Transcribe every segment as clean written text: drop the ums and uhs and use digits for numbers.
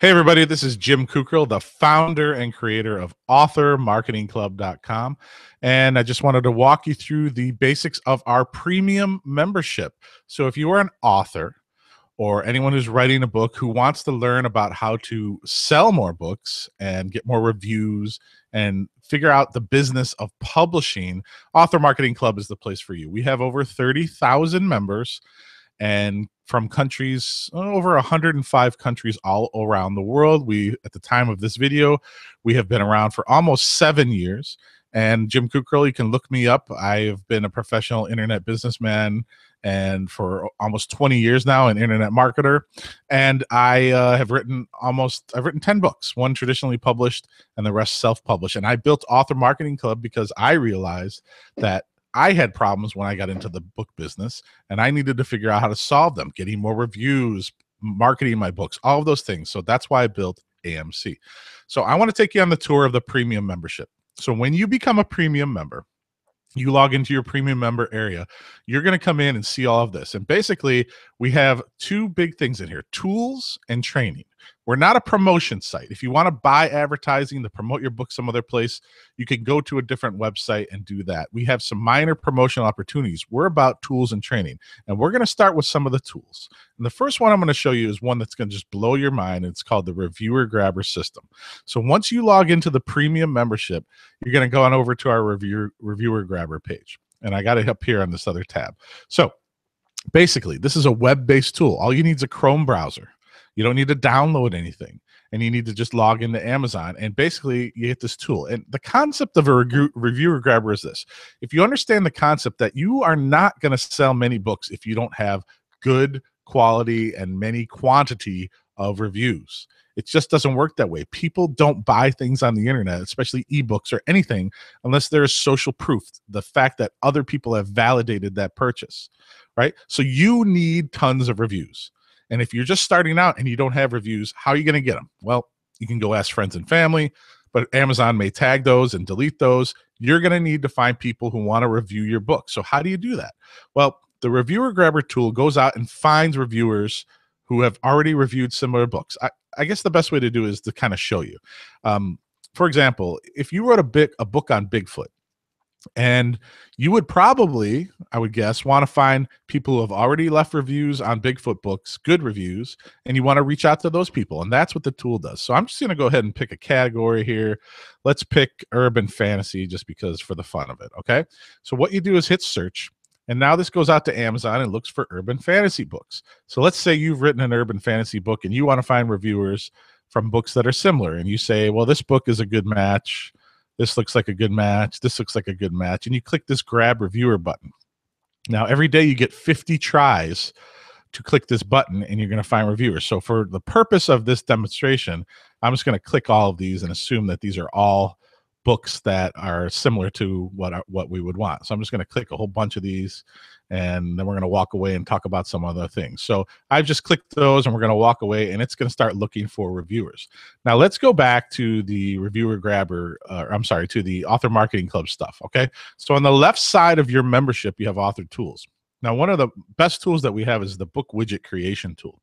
Hey, everybody, this is Jim Kukrill, the founder and creator of authormarketingclub.com. And I just wanted to walk you through the basics of our premium membership. So if you are an author or anyone who's writing a book who wants to learn about how to sell more books and get more reviews and figure out the business of publishing, Author Marketing Club is the place for you. We have over 30,000 members and from countries, over 105 countries all around the world. We, at the time of this video, we have been around for almost 7 years. And Jim Kukrill, you can look me up. I've been a professional internet businessman and for almost 20 years now, an internet marketer. And I have written 10 books, one traditionally published and the rest self-published. And I built Author Marketing Club because I realized that I had problems when I got into the book business, and I needed to figure out how to solve them, getting more reviews, marketing my books, all of those things. So that's why I built AMC. So I want to take you on the tour of the premium membership. So when you become a premium member, you log into your premium member area, you're going to come in and see all of this. And basically, we have two big things in here, tools and training. We're not a promotion site. If you want to buy advertising to promote your book some other place, you can go to a different website and do that. We have some minor promotional opportunities. We're about tools and training. And we're going to start with some of the tools. And the first one I'm going to show you is one that's going to just blow your mind. It's called the Reviewer Grabber System. So once you log into the premium membership, you're going to go on over to our Reviewer Grabber page. And I got it up here on this other tab. So basically, this is a web-based tool. All you need is a Chrome browser. You don't need to download anything, and you need to just log into Amazon, and basically you get this tool. And the concept of a reviewer grabber is this. If you understand the concept that you are not going to sell many books if you don't have good quality and many quantity of reviews. It just doesn't work that way. People don't buy things on the internet, especially ebooks or anything, unless there is social proof, the fact that other people have validated that purchase, right? So you need tons of reviews. And if you're just starting out and you don't have reviews, how are you going to get them? Well, you can go ask friends and family, but Amazon may tag those and delete those. You're going to need to find people who want to review your book. So how do you do that? Well, the Reviewer Grabber tool goes out and finds reviewers who have already reviewed similar books. I guess the best way to do it is to kind of show you. For example, if you wrote a book on Bigfoot, and you would probably, I would guess, want to find people who have already left reviews on Bigfoot books, good reviews, and you want to reach out to those people. And that's what the tool does. So I'm just going to go ahead and pick a category here. Let's pick urban fantasy just because for the fun of it. Okay. So what you do is hit search. And now this goes out to Amazon and looks for urban fantasy books. So let's say you've written an urban fantasy book and you want to find reviewers from books that are similar. And you say, well, this book is a good match. This looks like a good match. This looks like a good match. And you click this grab reviewer button. Now, every day you get 50 tries to click this button and you're going to find reviewers. So for the purpose of this demonstration, I'm just going to click all of these and assume that these are all books that are similar to what we would want. So I'm just going to click a whole bunch of these, and then we're going to walk away and talk about some other things. So I've just clicked those, and we're going to walk away, and it's going to start looking for reviewers. Now let's go back to the Reviewer Grabber, to the Author Marketing Club stuff, okay? So on the left side of your membership, you have Author Tools. Now, one of the best tools that we have is the Book Widget Creation Tool.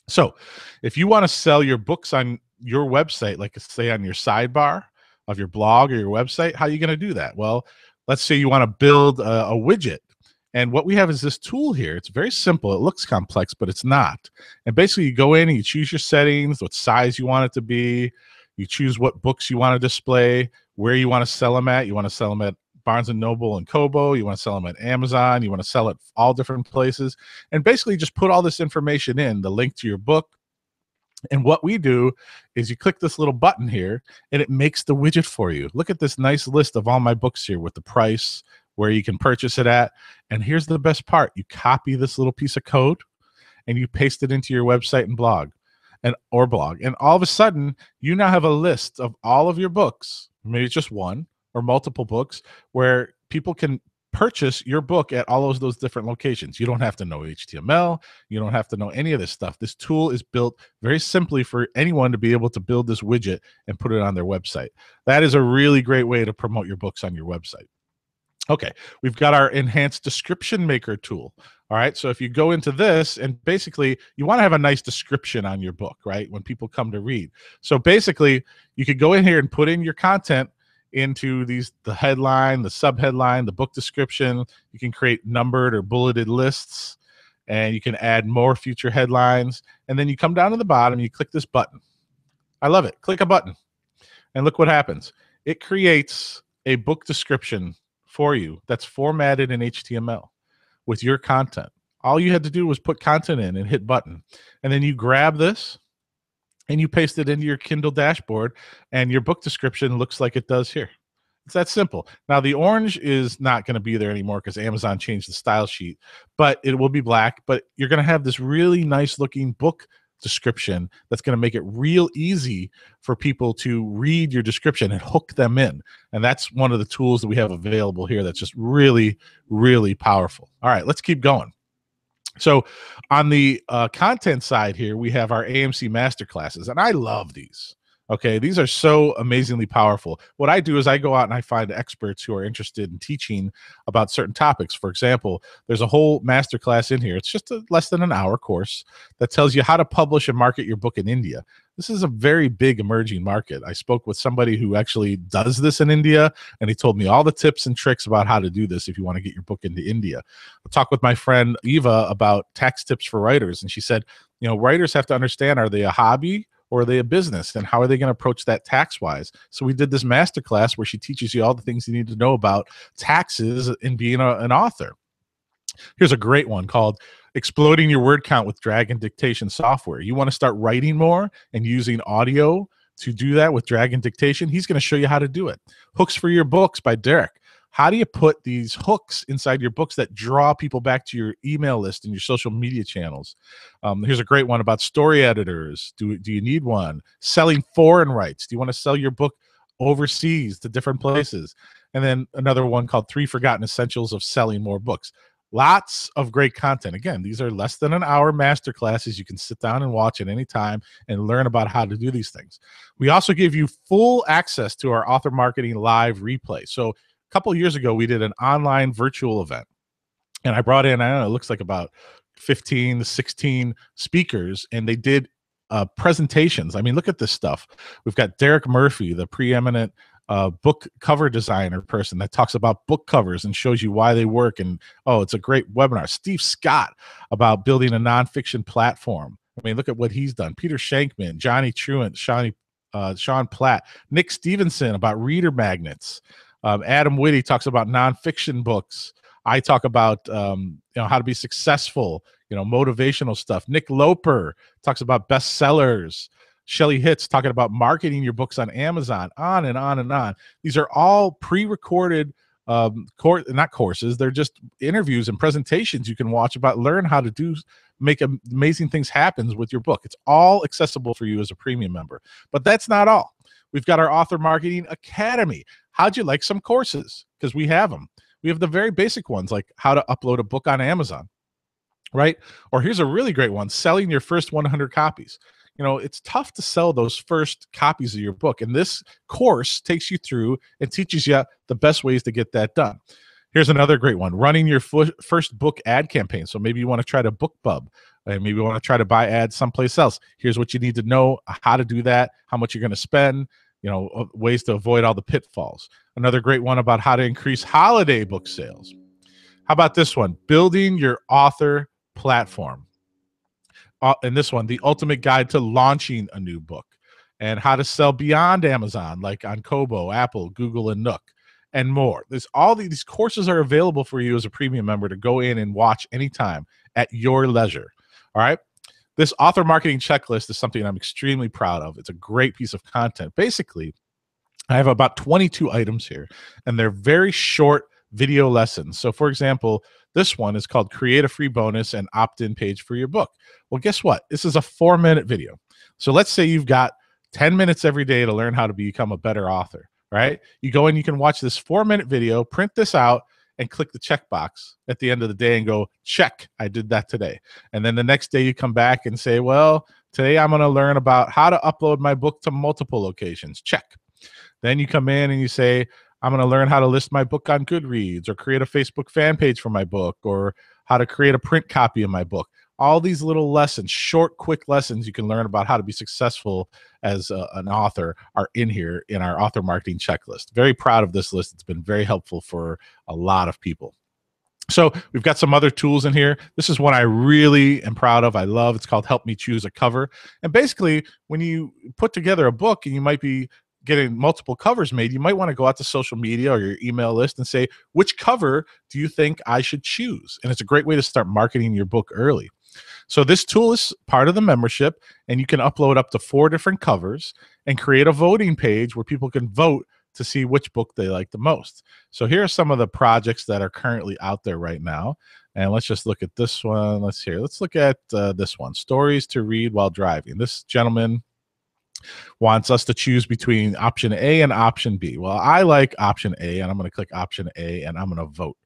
So if you want to sell your books on your website, like say on your sidebar of your blog or your website, how are you going to do that? Well, let's say you want to build a widget. And what we have is this tool here. It's very simple. It looks complex, but it's not. And basically you go in and you choose your settings, what size you want it to be. You choose what books you want to display, where you want to sell them at. You want to sell them at Barnes & Noble and Kobo. You want to sell them at Amazon. You want to sell it all different places. And basically just put all this information in, the link to your book. And what we do is you click this little button here and it makes the widget for you. Look at this nice list of all my books here with the price, where you can purchase it at. And here's the best part. You copy this little piece of code and you paste it into your website and blog. And all of a sudden, you now have a list of all of your books, maybe it's just one or multiple books, where people can purchase your book at all of those different locations. You don't have to know HTML. You don't have to know any of this stuff. This tool is built very simply for anyone to be able to build this widget and put it on their website. That is a really great way to promote your books on your website. Okay, we've got our enhanced description maker tool. All right. So if you go into this, and basically you want to have a nice description on your book, right? When people come to read. So basically you could go in here and put in your content into the headline, the subheadline, the book description. You can create numbered or bulleted lists, and you can add more future headlines. And then you come down to the bottom, you click this button. I love it. Click a button and look what happens. It creates a book description for you that's formatted in HTML with your content. All you had to do was put content in and hit button. And then you grab this and you paste it into your Kindle dashboard, and your book description looks like it does here. It's that simple. Now, the orange is not going to be there anymore because Amazon changed the style sheet, but it will be black. But you're going to have this really nice looking book description that's going to make it real easy for people to read your description and hook them in. And that's one of the tools that we have available here that's just really, really powerful. All right, let's keep going. So on the content side here, we have our AMC Masterclasses, and I love these. Okay, these are so amazingly powerful. What I do is I go out and I find experts who are interested in teaching about certain topics. For example, there's a whole masterclass in here. It's just a less than an hour course that tells you how to publish and market your book in India. This is a very big emerging market. I spoke with somebody who actually does this in India, and he told me all the tips and tricks about how to do this if you want to get your book into India. I talked with my friend Eva about tax tips for writers, and she said, you know, writers have to understand, are they a hobby or are they a business, and how are they going to approach that tax-wise? So we did this masterclass where she teaches you all the things you need to know about taxes in being an author. Here's a great one called Exploding Your Word Count with Drag and Dictation Software. You want to start writing more and using audio to do that with drag and dictation? He's going to show you how to do it. Hooks for Your Books by Derek. How do you put these hooks inside your books that draw people back to your email list and your social media channels? Here's a great one about story editors. Do you need one? Selling foreign rights. Do you want to sell your book overseas to different places? And then another one called 3 Forgotten Essentials of Selling More Books. Lots of great content. Again, these are less than an hour masterclasses. You can sit down and watch at any time and learn about how to do these things. We also give you full access to our Author Marketing Live replay. So a couple of years ago, we did an online virtual event, and I brought in, I don't know, it looks like about 15 to 16 speakers, and they did presentations. I mean, look at this stuff. We've got Derek Murphy, the preeminent book cover designer person that talks about book covers and shows you why they work. And, oh, it's a great webinar. Steve Scott about building a nonfiction platform. I mean, look at what he's done. Peter Shankman, Johnny Truant, Sean Platt, Nick Stevenson about reader magnets. Adam Whitty talks about nonfiction books. I talk about how to be successful, motivational stuff. Nick Loper talks about bestsellers. Shelley Hitz talking about marketing your books on Amazon. On and on and on. These are all pre-recorded not courses. They're just interviews and presentations you can watch about learn how to make amazing things happen with your book. It's all accessible for you as a premium member. But that's not all. We've got our Author Marketing Academy. How'd you like some courses? Because we have them. We have the very basic ones, like how to upload a book on Amazon, right? Or here's a really great one, selling your first 100 copies. It's tough to sell those first copies of your book. And this course takes you through and teaches you the best ways to get that done. Here's another great one, running your first book ad campaign. So maybe you want to try to BookBub, and maybe you want to try to buy ads someplace else. Here's what you need to know, how to do that, how much you're going to spend, ways to avoid all the pitfalls. Another great one about how to increase holiday book sales. How about this one? Building your author platform. And this one, the ultimate guide to launching a new book, and how to sell beyond Amazon, like on Kobo, Apple, Google, and Nook, and more. All these courses are available for you as a premium member to go in and watch anytime at your leisure. All right. This author marketing checklist is something I'm extremely proud of. It's a great piece of content. Basically, I have about 22 items here, and they're very short video lessons. So for example, this one is called Create a Free Bonus and Opt-in Page for Your Book. Well, guess what? This is a 4-minute video. So let's say you've got 10 minutes every day to learn how to become a better author, right? You go and you can watch this 4-minute video, print this out, and click the checkbox at the end of the day and go, check, I did that today. And then the next day you come back and say, well, today I'm going to learn about how to upload my book to multiple locations. Check. Then you come in and you say, I'm going to learn how to list my book on Goodreads, or create a Facebook fan page for my book, or how to create a print copy of my book. All these little lessons, short, quick lessons you can learn about how to be successful as an author are in here in our author marketing checklist. Very proud of this list. It's been very helpful for a lot of people. So we've got some other tools in here. This is one I really am proud of. I love. It's called Help Me Choose a Cover. And basically, when you put together a book and you might be getting multiple covers made, you might want to go out to social media or your email list and say, which cover do you think I should choose? And it's a great way to start marketing your book early. So this tool is part of the membership, and you can upload up to 4 different covers and create a voting page where people can vote to see which book they like the most. So here are some of the projects that are currently out there right now. And let's just look at this one. Let's look at this one, Stories to Read While Driving. This gentleman wants us to choose between option A and option B. Well, I like option A, and I'm going to click option A, and I'm going to vote.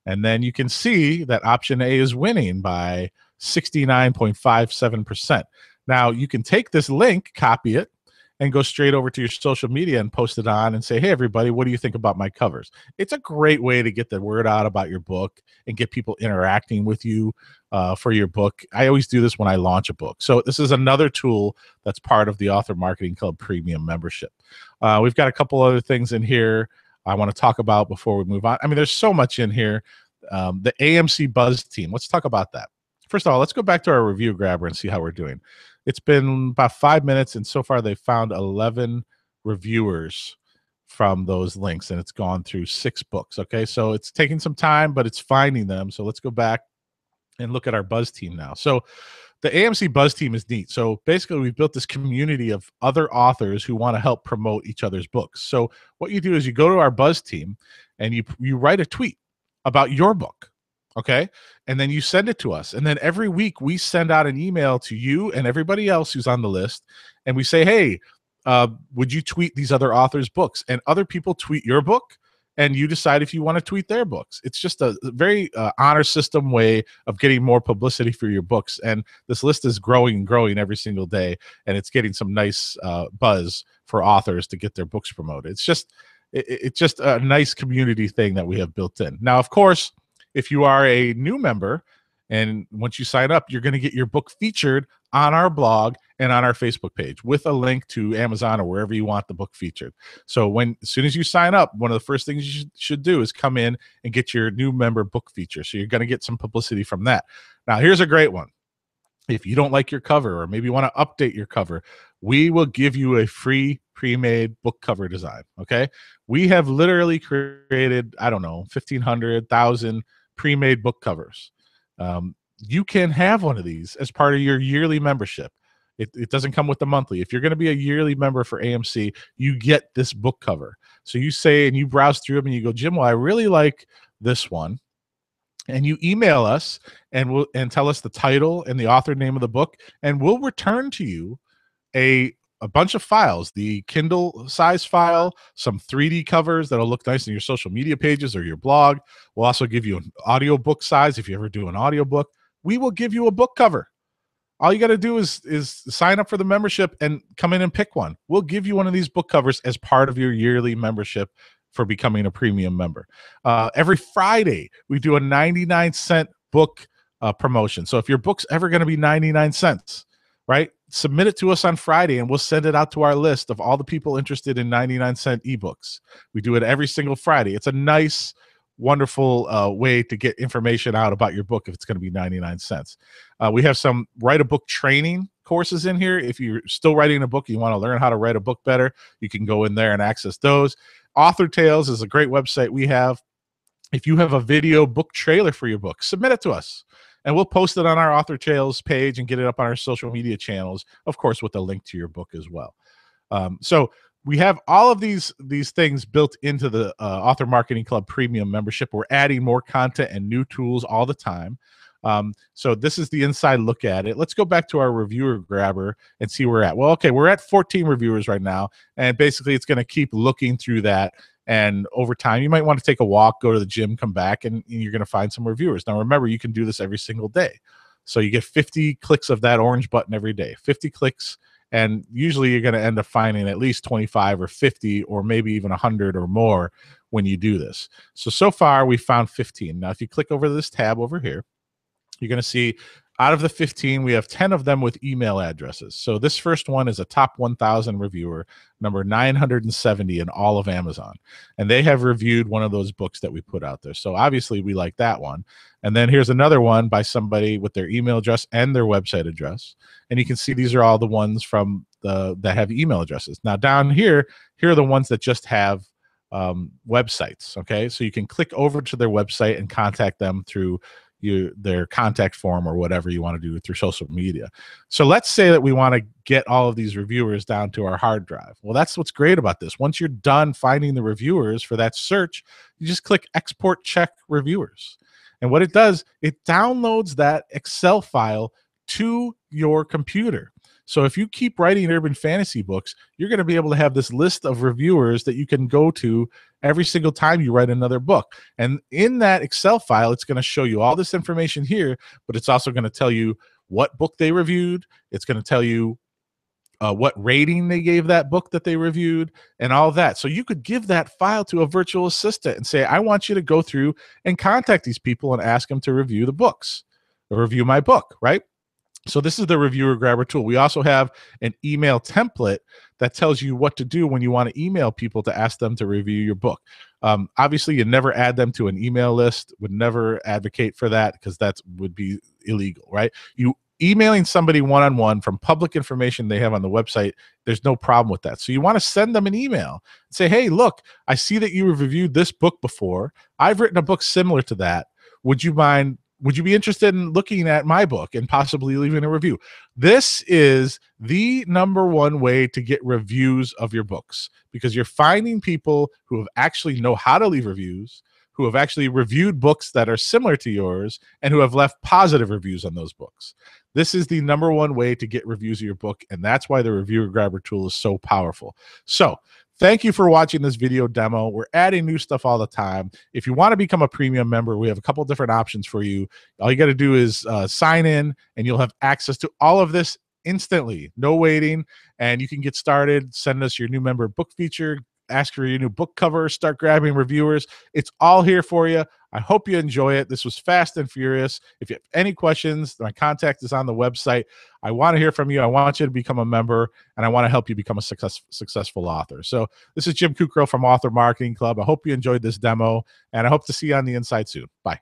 And then you can see that option A is winning by 69.57%. Now, you can take this link, copy it, and go straight over to your social media and post it on and say, hey, everybody, what do you think about my covers? It's a great way to get the word out about your book and get people interacting with you for your book. I always do this when I launch a book. So this is another tool that's part of the Author Marketing Club Premium membership. We've got a couple other things in here I want to talk about before we move on. I mean, there's so much in here. The AMC Buzz Team. Let's talk about that. First of all, let's go back to our review grabber and see how we're doing. It's been about 5 minutes, and so far they've found 11 reviewers from those links, and it's gone through 6 books. Okay, so it's taking some time, but it's finding them. So let's go back and look at our Buzz Team now. So the AMC Buzz Team is neat. So basically, we've built this community of other authors who want to help promote each other's books. So what you do is you go to our Buzz Team and you write a tweet about your book. Okay. And then you send it to us. And then every week we send out an email to you and everybody else who's on the list. And we say, hey, would you tweet these other authors' books? And other people tweet your book, and you decide if you want to tweet their books. It's just a very honor system way of getting more publicity for your books. And this list is growing and growing every single day. And it's getting some nice buzz for authors to get their books promoted. It's just a nice community thing that we have built in. Now, of course, if you are a new member, and once you sign up, you're going to get your book featured on our blog and on our Facebook page with a link to Amazon or wherever you want the book featured. So as soon as you sign up, one of the first things you should do is come in and get your new member book feature. So you're going to get some publicity from that. Now, here's a great one. If you don't like your cover, or maybe you want to update your cover, we will give you a free pre-made book cover design. Okay. We have literally created, I don't know, 1,500, 1,000 pre-made book covers. You can have one of these as part of your yearly membership. It doesn't come with the monthly. If you're going to be a yearly member for AMC, you get this book cover. So you say, and you browse through them and you go, Jim, well, I really like this one. And you email us and tell us the title and the author name of the book, and we'll return to you a bunch of files, the Kindle size file, some 3D covers that'll look nice in your social media pages or your blog. We'll also give you an audiobook size if you ever do an audiobook. We will give you a book cover. All you got to do is sign up for the membership and come in and pick one. We'll give you one of these book covers as part of your yearly membership for becoming a premium member. Every Friday, we do a 99-cent book promotion. So if your book's ever going to be 99 cents, right, submit it to us on Friday, and we'll send it out to our list of all the people interested in 99-cent ebooks. We do it every single Friday. It's a nice, wonderful way to get information out about your book if it's going to be 99 cents. We have some write a book training courses in here. If you're still writing a book, you want to learn how to write a book better, you can go in there and access those. Author Tales is a great website we have. If you have a video book trailer for your book, submit it to us, and we'll post it on our Author Tales page and get it up on our social media channels, of course, with a link to your book as well. So we have all of these things built into the Author Marketing Club Premium membership. We're adding more content and new tools all the time. So this is the inside look at it. Let's go back to our reviewer grabber and see where we're at. Well, okay, we're at 14 reviewers right now, and basically it's going to keep looking through that. And over time, you might want to take a walk, go to the gym, come back, and you're going to find some reviewers. Now, remember, you can do this every single day. So you get 50 clicks of that orange button every day, 50 clicks. And usually you're going to end up finding at least 25 or 50 or maybe even 100 or more when you do this. So far we found 15. Now, if you click over this tab over here, you're going to see out of the 15, we have 10 of them with email addresses. So this first one is a top 1,000 reviewer, number 970 in all of Amazon. And they have reviewed one of those books that we put out there. So obviously we like that one. And then here's another one by somebody with their email address and their website address. And you can see these are all the ones from that have email addresses. Now down here are the ones that just have websites. Okay, so you can click over to their website and contact them through their contact form or whatever you want to do through social media. So let's say that we want to get all of these reviewers down to our hard drive. Well, that's what's great about this. Once you're done finding the reviewers for that search, you just click export check reviewers. And what it does, it downloads that Excel file to your computer. So if you keep writing urban fantasy books, you're going to be able to have this list of reviewers that you can go to every single time you write another book. And in that Excel file, it's going to show you all this information here, but it's also going to tell you what book they reviewed. It's going to tell you what rating they gave that book that they reviewed and all that. So you could give that file to a virtual assistant and say, I want you to go through and contact these people and ask them to review the books or review my book, right? So this is the reviewer grabber tool. We also have an email template that tells you what to do when you want to email people to ask them to review your book. Obviously, you never add them to an email list, would never advocate for that because that would be illegal, right? You emailing somebody one-on-one from public information they have on the website, there's no problem with that. So you want to send them an email and say, hey, look, I see that you have reviewed this book before. I've written a book similar to that. Would you be interested in looking at my book and possibly leaving a review? This is the #1 way to get reviews of your books because you're finding people who have actually know how to leave reviews, who have actually reviewed books that are similar to yours, and who have left positive reviews on those books. This is the #1 way to get reviews of your book, and that's why the reviewer grabber tool is so powerful. So thank you for watching this video demo. We're adding new stuff all the time. If you want to become a premium member, we have a couple different options for you. All you got to do is sign in, and you'll have access to all of this instantly, no waiting, and you can get started. Send us your new member book feature, ask for your new book cover, start grabbing reviewers. It's all here for you. I hope you enjoy it. This was fast and furious. If you have any questions, my contact is on the website. I want to hear from you. I want you to become a member, and I want to help you become a successful author. So this is Jim Kukrow from Author Marketing Club. I hope you enjoyed this demo, and I hope to see you on the inside soon. Bye.